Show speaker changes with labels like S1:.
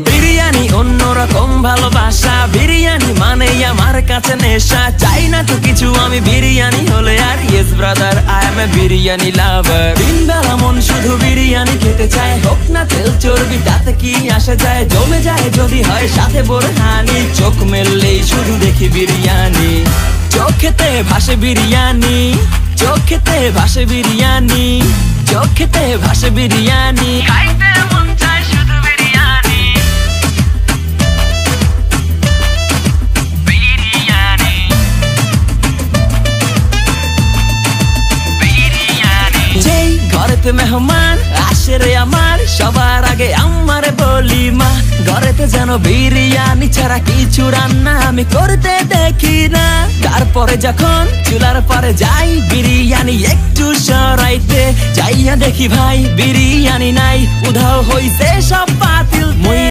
S1: বিরিয়ানি অন্যরকম ভালোবাসা, বিরিয়ানি মানে আমার কাছে নেশা। চাই না তো কিছু আমি বিরিয়ানি হলে আর, yes brother I M A biryani লাভার। দিন বেলা মন শুধু বিরিয়ানি খেতে চায়, হোক না তেল চর্বি তাতে কি আসে যায়। জমে যায় যদি হয় সাথে বোরহানি, চোখ মেললেই শুধু দেখি বিরিয়ানি। চোখেতে ভাসে বিরিয়ানি, চোখেতে ভাসে বিরিয়ানি, চোখেতে ভাসে বিরিয়ানি। খাইতে মন চায় শুধু বিরিয়ানি, বিরিয়ানি, বিরিয়ানি। যেই ঘরেতে মেহমান আসে রে আমার, সবার আগে আমারে বলি মা। ঘরেতে যেন বিরিয়ানি ছাড়া কিছু রান্না আমি করতে দেখি না। তারপরে যখন চুলার পরে যাই বিরিয়ানি একটু সরাইতে, যাইয়া দেখি ভাই বিরিয়ানি নাই, উধাও হইছে সব বাতিল।